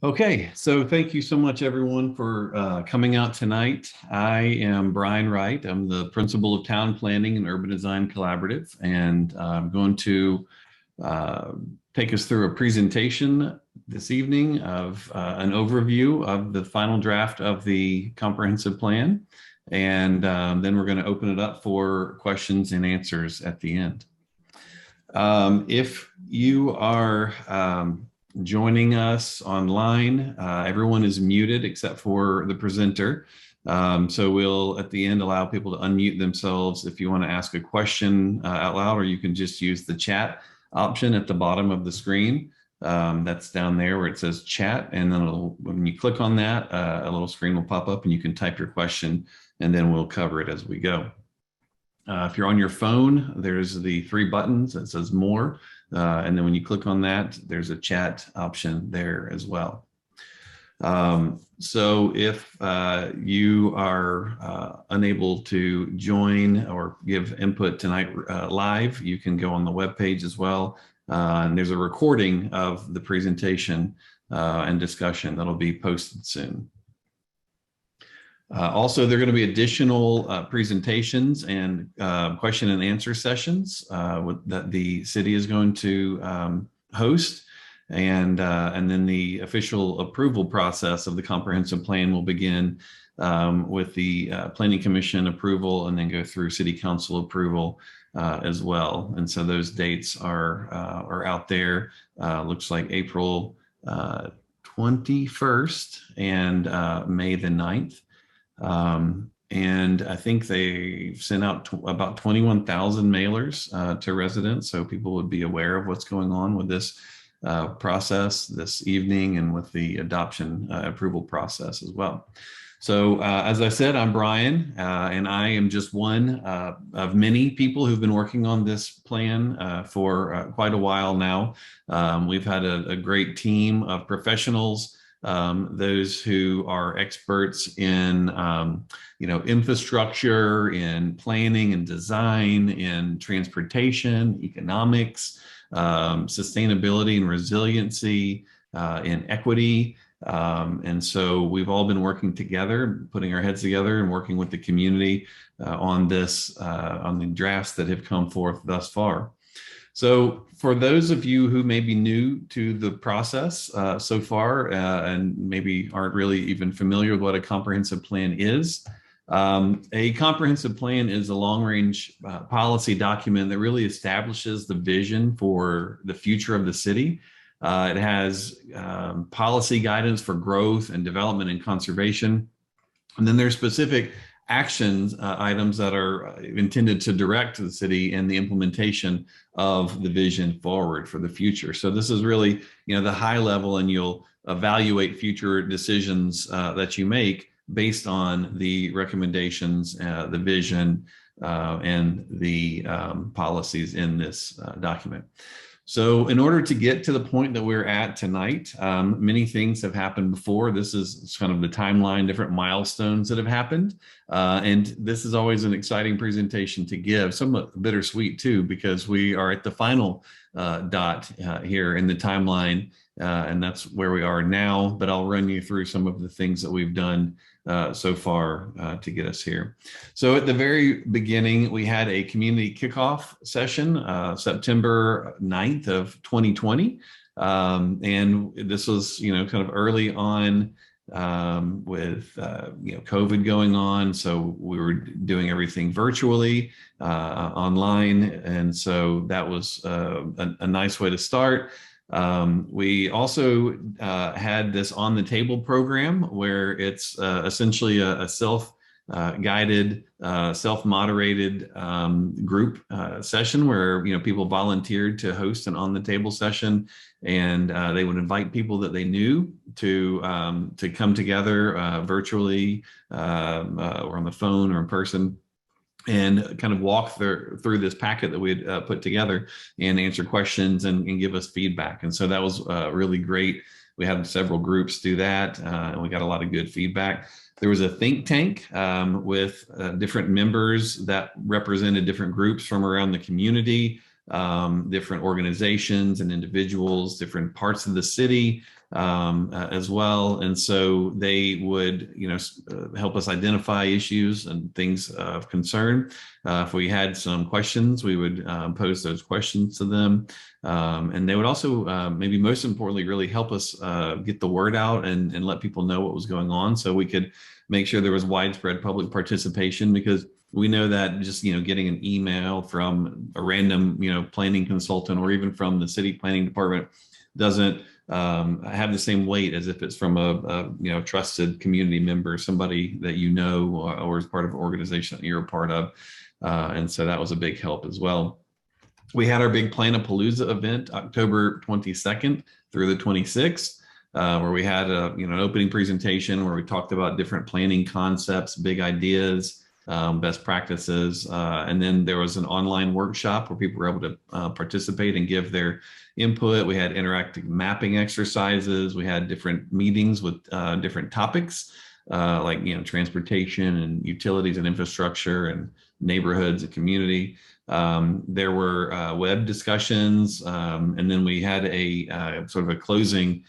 Okay, so thank you so much, everyone, for coming out tonight. I am Brian Wright. I'm the principal of Town Planning and Urban Design Collaborative, and I'm going to uh, take us through a presentation this evening of an overview of the final draft of the comprehensive plan. And then we're going to open it up for questions and answers at the end. If you are joining us online, everyone is muted except for the presenter. So we'll, at the end, allow people to unmute themselves if you want to ask a question out loud, or you can just use the chat option at the bottom of the screen. That's down there where it says chat. And then when you click on that, a little screen will pop up and you can type your question, and then we'll cover it as we go. If you're on your phone, there's the three buttons that says more. And then when you click on that, there's a chat option there as well. So if you are unable to join or give input tonight live, you can go on the webpage as well. And there's a recording of the presentation and discussion that'll be posted soon. Also, there are going to be additional presentations and question and answer sessions that the city is going to host. And then the official approval process of the comprehensive plan will begin with the Planning Commission approval and then go through City Council approval as well. And so those dates are out there. Looks like April 21st and May the 9th. And I think they sent out about 21,000 mailers to residents, so people would be aware of what's going on with this process this evening and with the adoption approval process as well. So as I said, I'm Brian, and I am just one of many people who've been working on this plan for quite a while now. We've had a great team of professionals, those who are experts in infrastructure, in planning and design, in transportation, economics, sustainability and resiliency, in equity. And so we've all been working together, putting our heads together and working with the community on this, on the drafts that have come forth thus far. So for those of you who may be new to the process so far and maybe aren't really even familiar with what a comprehensive plan is, a comprehensive plan is a long-range policy document that really establishes the vision for the future of the city. It has policy guidance for growth and development and conservation. And then there's specific actions items that are intended to direct the city in the implementation of the vision forward for the future. So this is really, the high level, and you'll evaluate future decisions that you make based on the recommendations, the vision, and the policies in this document. So in order to get to the point that we're at tonight, many things have happened before. This is kind of the timeline, different milestones that have happened. And this is always an exciting presentation to give, somewhat bittersweet too, because we are at the final dot here in the timeline, and that's where we are now. But I'll run you through some of the things that we've done so far to get us here. So at the very beginning, we had a community kickoff session, September 9th of 2020. And this was, kind of early on with, COVID going on. So we were doing everything virtually online. And so that was a nice way to start. We also had this on the table program where it's essentially a self-guided, self-moderated group session where people volunteered to host an on the table session, and they would invite people that they knew to come together virtually or on the phone or in person, and kind of walk through this packet that we had put together and answer questions and give us feedback. And so that was really great. We had several groups do that, and we got a lot of good feedback. There was a think tank with different members that represented different groups from around the community. different organizations and individuals, different parts of the city as well. And so they would, help us identify issues and things of concern. If we had some questions, we would pose those questions to them. And they would also, maybe most importantly, really help us get the word out and let people know what was going on, so we could make sure there was widespread public participation, because we know that just, getting an email from a random, planning consultant, or even from the city planning department, doesn't have the same weight as if it's from a trusted community member, somebody that or is part of an organization that you're a part of. And so that was a big help as well. We had our big Planapalooza event, October 22nd through the 26th, where we had an opening presentation where we talked about different planning concepts, big ideas, best practices. And then there was an online workshop where people were able to participate and give their input. We had interactive mapping exercises. We had different meetings with different topics, like, transportation and utilities and infrastructure and neighborhoods and community. There were web discussions. And then we had a sort of a closing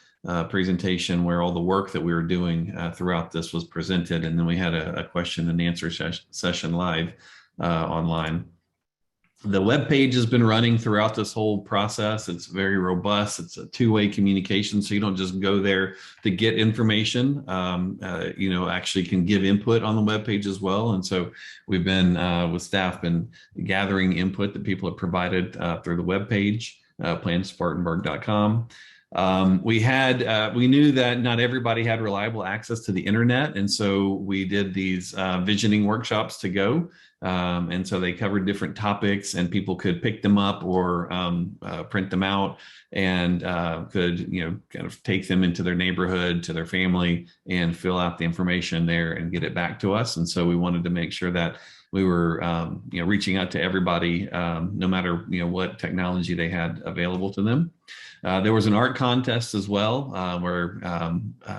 presentation where all the work that we were doing throughout this was presented. And then we had a question and answer session live online. The web page has been running throughout this whole process. It's very robust. It's a two-way communication. So you don't just go there to get information, actually can give input on the web page as well. And so we've been, with staff, been gathering input that people have provided through the web page, planspartanburg.com. We knew that not everybody had reliable access to the internet. And so we did these visioning workshops to go. And so they covered different topics, and people could pick them up or print them out, and could, kind of take them into their neighborhood, to their family, and fill out the information there and get it back to us. And so we wanted to make sure that we were, reaching out to everybody, no matter, what technology they had available to them. There was an art contest as well, where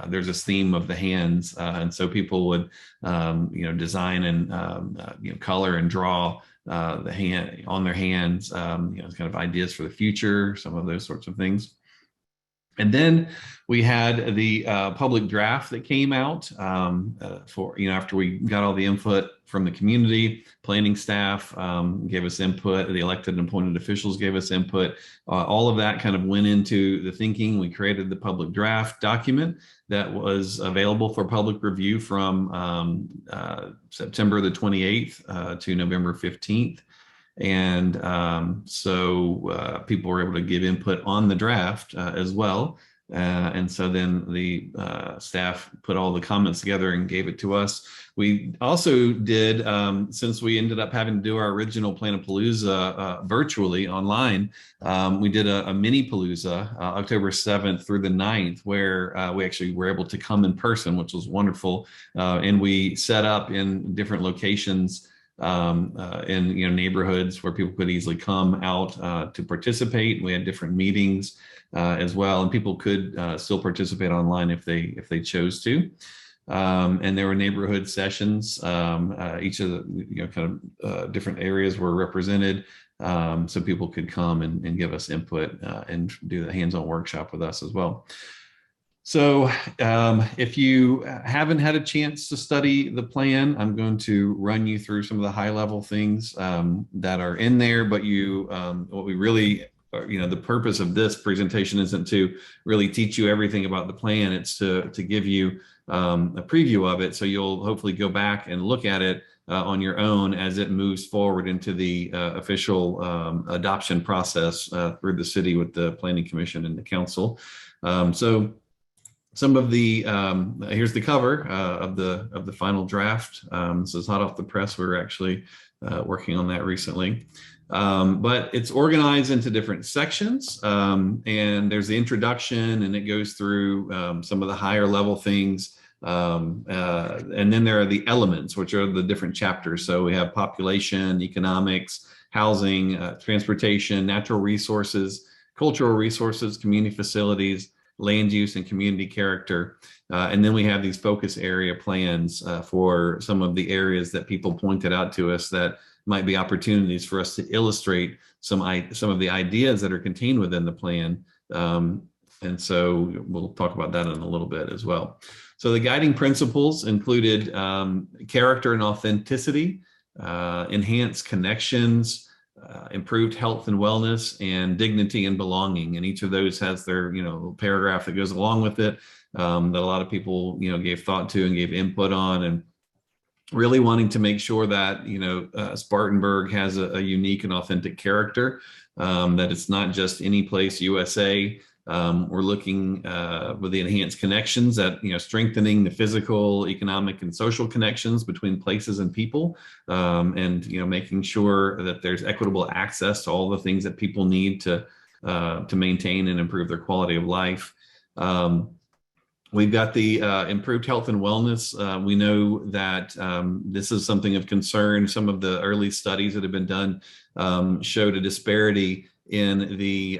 there's this theme of the hands. And so people would, design and, color and draw the hand on their hands, kind of ideas for the future, some of those sorts of things. And then we had the public draft that came out for, after we got all the input from the community. Planning staff gave us input, the elected and appointed officials gave us input. All of that kind of went into the thinking. We created the public draft document that was available for public review from September the 28th to November 15th. And so people were able to give input on the draft as well. And so then the staff put all the comments together and gave it to us. We also did, since we ended up having to do our original Planapalooza virtually online, we did a Minipalooza October 7th through the 9th, where we actually were able to come in person, which was wonderful. And we set up in different locations in neighborhoods where people could easily come out to participate. We had different meetings as well, and people could still participate online if they chose to. And there were neighborhood sessions. Each of the different areas were represented, so people could come and give us input and do the hands-on workshop with us as well. So if you haven't had a chance to study the plan, I'm going to run you through some of the high-level things that are in there. But what we really, the purpose of this presentation isn't to really teach you everything about the plan. It's to give you a preview of it, so you'll hopefully go back and look at it on your own as it moves forward into the official adoption process through the city with the Planning Commission and the council. So some of the here's the cover of the final draft. So it's hot off the press. We were actually working on that recently. But it's organized into different sections, and there's the introduction, and it goes through some of the higher level things. And then there are the elements, which are the different chapters. So we have population, economics, housing, transportation, natural resources, cultural resources, community facilities, land use, and community character. And then we have these focus area plans for some of the areas that people pointed out to us that might be opportunities for us to illustrate some of the ideas that are contained within the plan. And so we'll talk about that in a little bit as well. So the guiding principles included character and authenticity, enhanced connections, improved health and wellness, and dignity and belonging. And each of those has their, paragraph that goes along with it, that a lot of people, gave thought to and gave input on, and really wanting to make sure that, Spartanburg has a unique and authentic character, that it's not just any place USA. We're looking with the enhanced connections at, strengthening the physical, economic, and social connections between places and people, and, making sure that there's equitable access to all the things that people need to maintain and improve their quality of life. We've got the improved health and wellness. We know that this is something of concern. Some of the early studies that have been done showed a disparity in the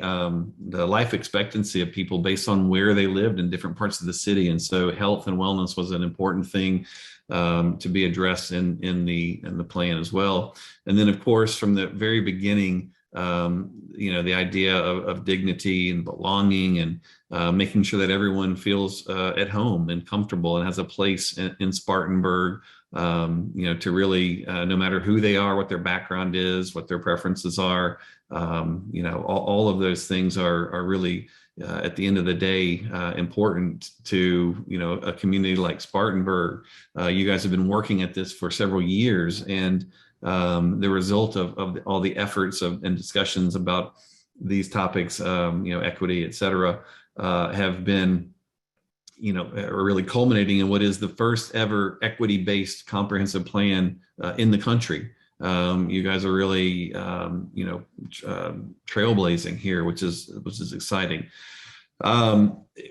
life expectancy of people based on where they lived in different parts of the city. And so health and wellness was an important thing to be addressed in the plan as well. And then, of course, from the very beginning, the idea of dignity and belonging, and making sure that everyone feels at home and comfortable and has a place in Spartanburg, to really, no matter who they are, what their background is, what their preferences are, all of those things are really, at the end of the day, important to, a community like Spartanburg. You guys have been working at this for several years, and the result of all the efforts and discussions about these topics, equity, et cetera, have been, are really culminating in what is the first ever equity-based comprehensive plan in the country. You guys are really, trailblazing here, which is exciting.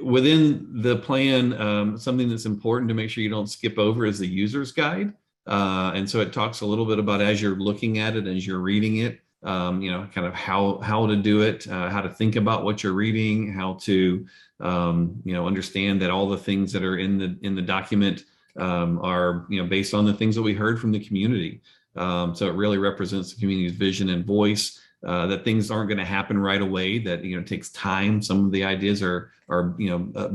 Within the plan, something that's important to make sure you don't skip over is the user's guide. And so it talks a little bit about, as you're looking at it, as you're reading it, kind of how to do it, how to think about what you're reading, how to, understand that all the things that are in the document are, based on the things that we heard from the community. So it really represents the community's vision and voice, that things aren't going to happen right away, that, it takes time. Some of the ideas are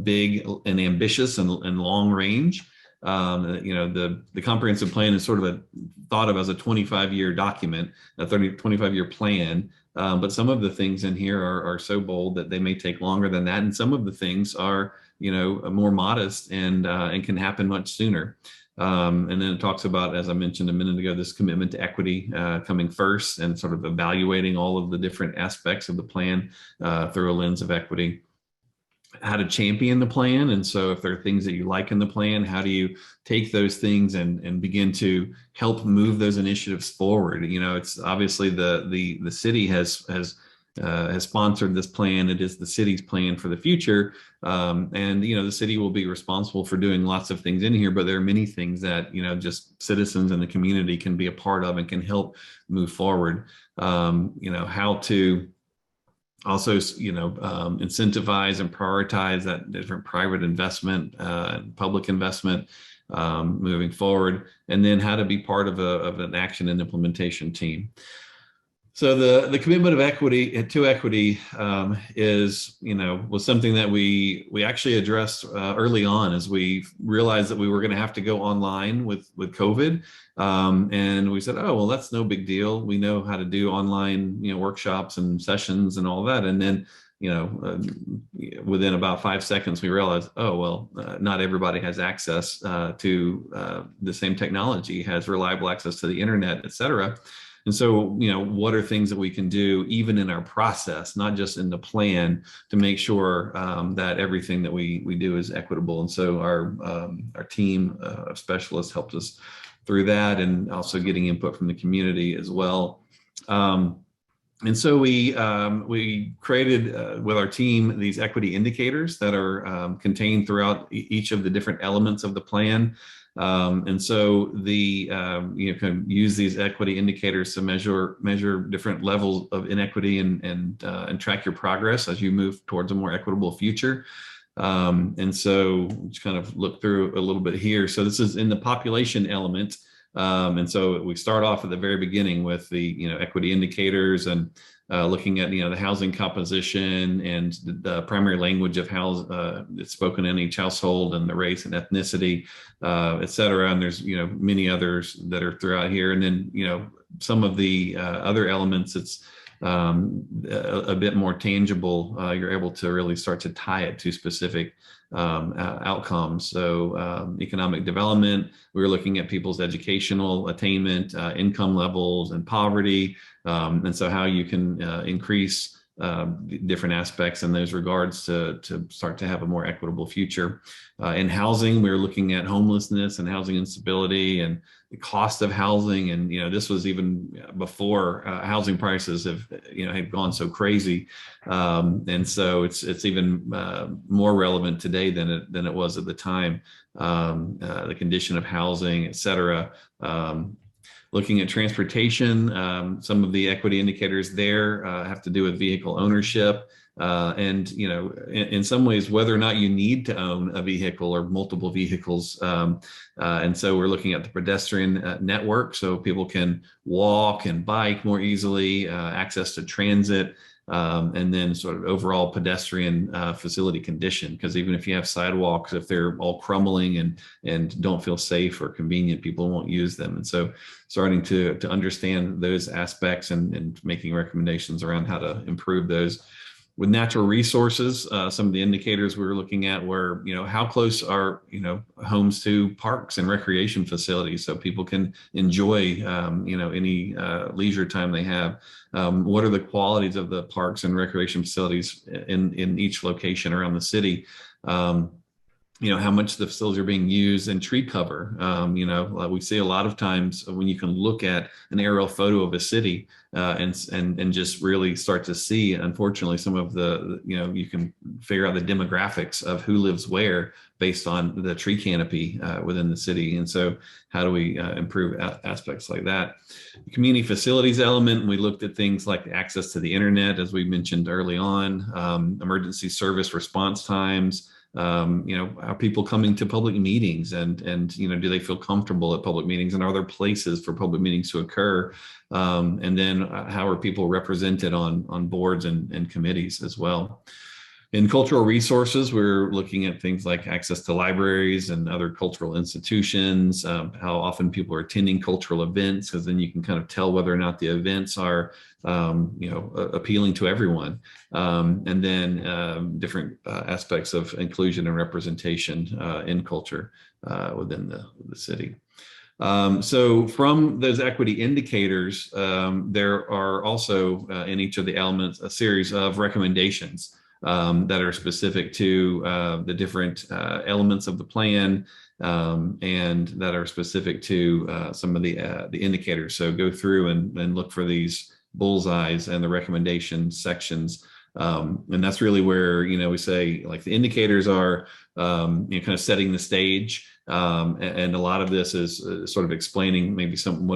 big and ambitious and long range. The comprehensive plan is sort of thought of as a 25-year document, a 25-year plan. But some of the things in here are so bold that they may take longer than that. And some of the things are, more modest and can happen much sooner. And then it talks about, as I mentioned a minute ago, this commitment to equity coming first, and sort of evaluating all of the different aspects of the plan through a lens of equity. How to champion the plan. And so if there are things that you like in the plan, how do you take those things and begin to help move those initiatives forward? It's obviously the city has sponsored this plan. It is the city's plan for the future. And, the city will be responsible for doing lots of things in here, but there are many things that, just citizens in the community can be a part of and can help move forward. How to also, incentivize and prioritize that different private investment and public investment moving forward, and then how to be part of an action and implementation team. So the commitment of equity to equity was something that we actually addressed early on, as we realized that we were going to have to go online with COVID, and we said, oh well, that's no big deal. We know how to do online workshops and sessions and all that. And then within about 5 seconds we realized, oh well, not everybody has access to the same technology, has reliable access to the internet, et cetera. And so, what are things that we can do even in our process, not just in the plan, to make sure that everything that we do is equitable? And so our team of specialists helped us through that, and also getting input from the community as well. And so we created with our team these equity indicators that are contained throughout each of the different elements of the plan. And so you can use these equity indicators to measure different levels of inequity and track your progress as you move towards a more equitable future. And so just kind of look through a little bit here. So this is in the population element. And so we start off at the very beginning with the equity indicators and looking at the housing composition and the primary language of how it's spoken in each household, and the race and ethnicity, et cetera. And there's many others that are throughout here. And then some of the other elements, it's a bit more tangible. You're able to really start to tie it to specific outcomes. So economic development, we were looking at people's educational attainment, income levels, and poverty. And so how you can increase different aspects in those regards to start to have a more equitable future. In housing, we were looking at homelessness and housing instability and the cost of housing. And this was even before housing prices had gone so crazy. And so it's even more relevant today than it was at the time. The condition of housing, et cetera. Looking at transportation, some of the equity indicators there have to do with vehicle ownership. And, in some ways, whether or not you need to own a vehicle or multiple vehicles. And so we're looking at the pedestrian network, so people can walk and bike more easily, access to transit, and then sort of overall pedestrian facility condition. Because even if you have sidewalks, if they're all crumbling and don't feel safe or convenient, people won't use them. And so starting to understand those aspects and making recommendations around how to improve those. With natural resources, some of the indicators we were looking at were, how close are, homes to parks and recreation facilities so people can enjoy, any leisure time they have. What are the qualities of the parks and recreation facilities in each location around the city? How much the facilities are being used, and tree cover. We see a lot of times when you can look at an aerial photo of a city and just really start to see, unfortunately, some of you can figure out the demographics of who lives where based on the tree canopy within the city. And so how do we improve aspects like that? The community facilities element, we looked at things like access to the internet, as we mentioned early on, emergency service response times. Are people coming to public meetings and do they feel comfortable at public meetings, and are there places for public meetings to occur? And then how are people represented on boards and committees as well? In cultural resources, we're looking at things like access to libraries and other cultural institutions, how often people are attending cultural events, because then you can kind of tell whether or not the events are appealing to everyone. And then different aspects of inclusion and representation in culture within the city. So from those equity indicators, there are also in each of the elements a series of recommendations that are specific to the different elements of the plan, and that are specific to some of the indicators. So go through and look for these bullseyes and the recommendation sections. And that's really where, we say, like, the indicators are, kind of setting the stage. And a lot of this is sort of explaining maybe some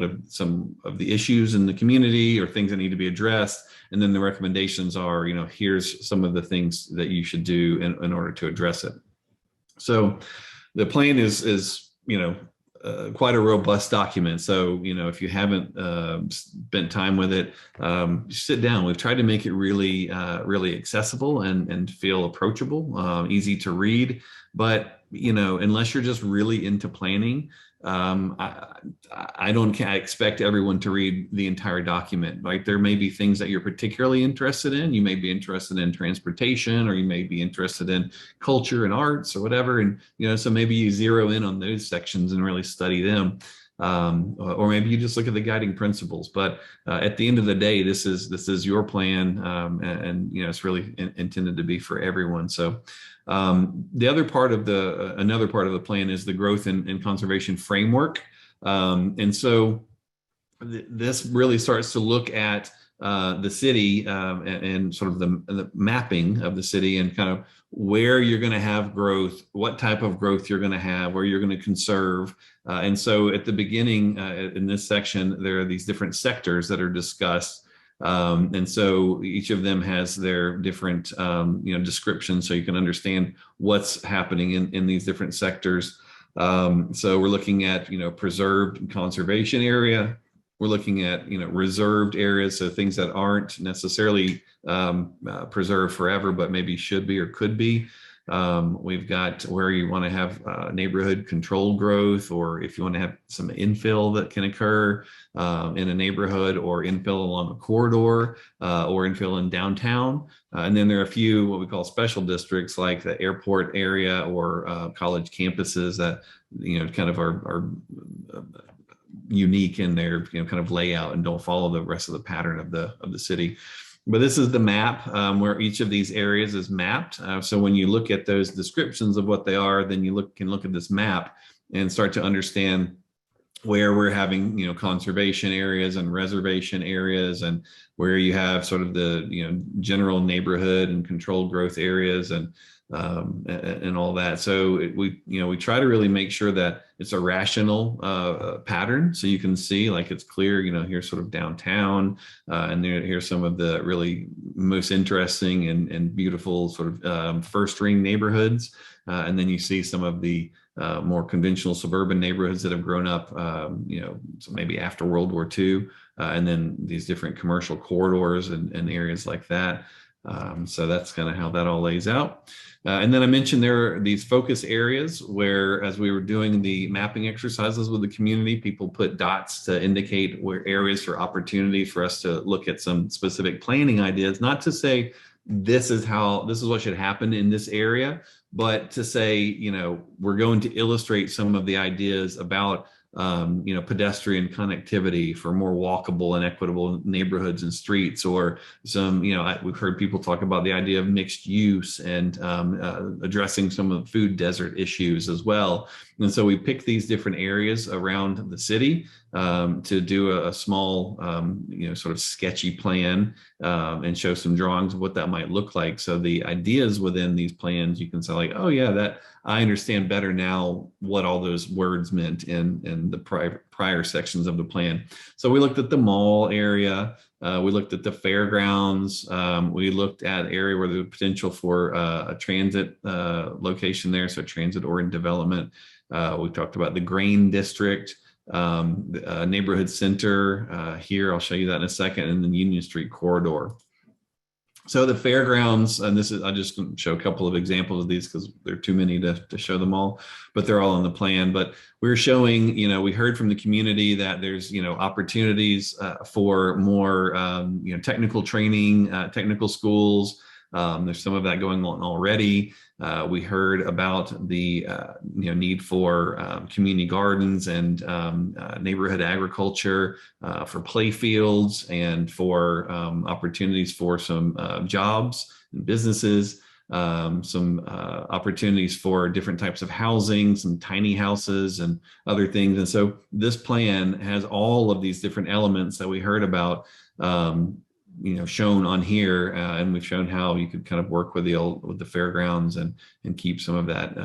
of the issues in the community or things that need to be addressed. And then the recommendations are, here's some of the things that you should do in order to address it. So the plan is quite a robust document. So, if you haven't spent time with it, sit down. We've tried to make it really, really accessible and feel approachable, easy to read. But, unless you're just really into planning, I don't expect everyone to read the entire document. Like, there may be things that you're particularly interested in. You may be interested in transportation, or you may be interested in culture and arts or whatever. And, so maybe you zero in on those sections and really study them. Or maybe you just look at the guiding principles. But at the end of the day, this is your plan, and it's really intended to be for everyone. So the other part of another part of the plan is the growth and conservation framework, and so this really starts to look at the city and sort of the mapping of the city and kind of where you're going to have growth, what type of growth you're going to have, where you're going to conserve. And so at the beginning in this section, there are these different sectors that are discussed. And so each of them has their different, descriptions, so you can understand what's happening in these different sectors. So we're looking at, preserved and conservation area. We're looking at, reserved areas, so things that aren't necessarily preserved forever, but maybe should be or could be. We've got where you want to have neighborhood controlled growth, or if you want to have some infill that can occur in a neighborhood, or infill along a corridor, or infill in downtown. And then there are a few what we call special districts, like the airport area or college campuses that kind of are unique in their kind of layout and don't follow the rest of the pattern of the city. But this is the map where each of these areas is mapped. So when you look at those descriptions of what they are, then you can look at this map and start to understand where we're having, conservation areas and reservation areas, and where you have sort of the, general neighborhood and controlled growth areas and all that. So we try to really make sure that it's a rational pattern, so you can see, like, it's clear, here's sort of downtown, and here's some of the really most interesting and beautiful sort of first ring neighborhoods, and then you see some of the more conventional suburban neighborhoods that have grown up, so maybe after World War II, and then these different commercial corridors and areas like that. So that's kind of how that all lays out. And then I mentioned there are these focus areas where, as we were doing the mapping exercises with the community, people put dots to indicate where areas for opportunity for us to look at some specific planning ideas, not to say this is what should happen in this area, but to say, we're going to illustrate some of the ideas about pedestrian connectivity for more walkable and equitable neighborhoods and streets, or some, we've heard people talk about the idea of mixed use and addressing some of the food desert issues as well. And so we pick these different areas around the city to do a small, sort of sketchy plan and show some drawings of what that might look like. So the ideas within these plans, you can say, like, oh yeah, that I understand better now what all those words meant in the prior sections of the plan. So we looked at the mall area. We looked at the fairgrounds. We looked at area where there's potential for a transit location there, so transit-oriented development. We talked about the grain district, neighborhood center here. I'll show you that in a second, and then Union Street corridor. So the fairgrounds, and I'll just show a couple of examples of these because there are too many to show them all, but they're all on the plan. But we're showing, we heard from the community that there's, opportunities for more, technical training, technical schools. There's some of that going on already. We heard about the need for community gardens and neighborhood agriculture, for play fields, and for opportunities for some jobs and businesses, some opportunities for different types of housing, some tiny houses and other things. And so this plan has all of these different elements that we heard about shown on here, and we've shown how you could kind of work with the fairgrounds and keep some of that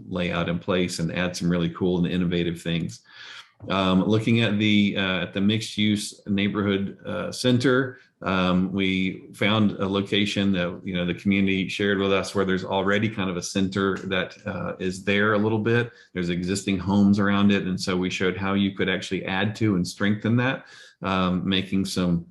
layout in place and add some really cool and innovative things. Looking at the mixed use neighborhood center, we found a location that the community shared with us where there's already kind of a center that is there a little bit. There's existing homes around it, and so we showed how you could actually add to and strengthen that, making some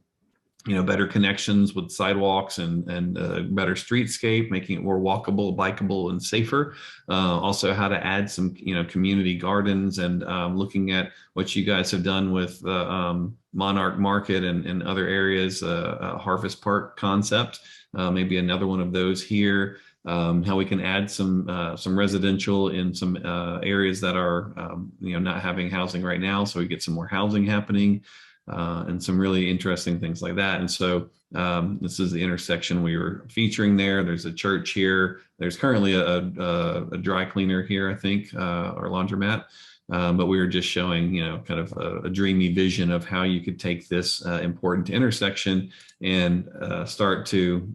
better connections with sidewalks and better streetscape, making it more walkable, bikeable, and safer. Also, how to add some community gardens, and looking at what you guys have done with Monarch Market and other areas, Harvest Park concept, maybe another one of those here. How we can add some residential in some areas that are not having housing right now, so we get some more housing happening. And some really interesting things like that. And so this is the intersection we were featuring there. There's a church here. There's currently a dry cleaner here, I think, or laundromat. But we were just showing, kind of a dreamy vision of how you could take this important intersection and start to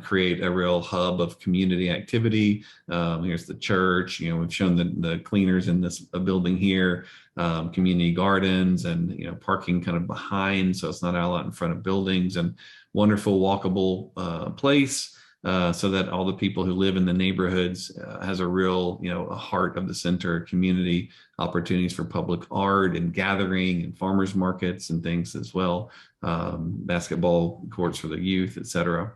create a real hub of community activity. Here's the church. We've shown the cleaners in this building here, community gardens, and parking kind of behind, so it's not all out in front of buildings, and wonderful walkable place. so that all the people who live in the neighborhoods has a real, a heart of the center, community opportunities for public art and gathering and farmers markets and things as well, basketball courts for the youth, etc.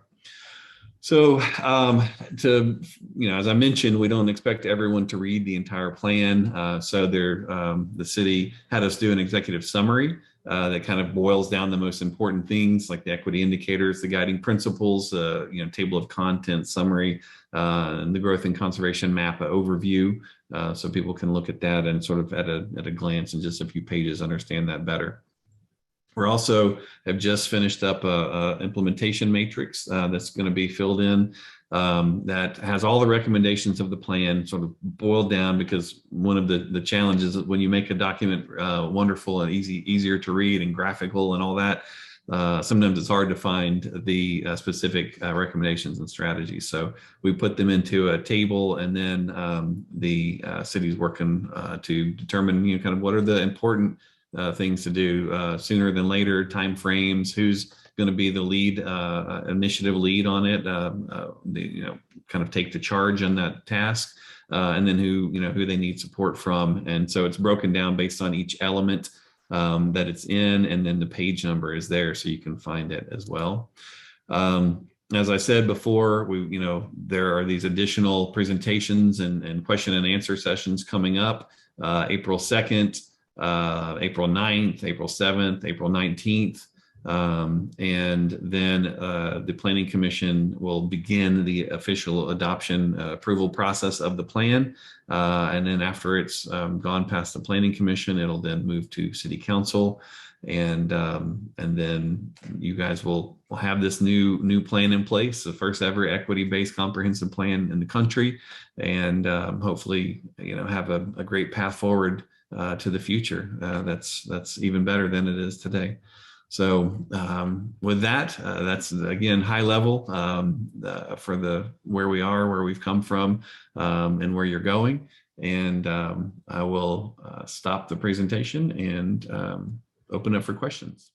So as I mentioned, we don't expect everyone to read the entire plan. The city had us do an executive summary that kind of boils down the most important things like the equity indicators, the guiding principles, table of content summary, and the growth and conservation map overview. So people can look at that and sort of at a glance in just a few pages, understand that better. We're also have just finished up a implementation matrix that's going to be filled in that has all the recommendations of the plan sort of boiled down, because one of the challenges is when you make a document wonderful and easier to read and graphical and all that, sometimes it's hard to find the specific recommendations and strategies. So we put them into a table, and then the city's working to determine kind of what are the important things to do sooner than later, time frames, who's going to be the lead initiative lead on it, kind of take the charge on that task, and then who they need support from. And so it's broken down based on each element that it's in, and then the page number is there so you can find it as well. As I said before, there are these additional presentations and question and answer sessions coming up April 2nd, April 9th, April 7th, April 19th. And then the Planning Commission will begin the official adoption approval process of the plan. And then after it's gone past the Planning Commission, it'll then move to City Council. And then you guys will have this new plan in place, the first ever equity-based comprehensive plan in the country, and hopefully have a great path forward to the future that's even better than it is today. So with that, that's again high level for where we are, where we've come from, and where you're going. And I will stop the presentation and open up for questions.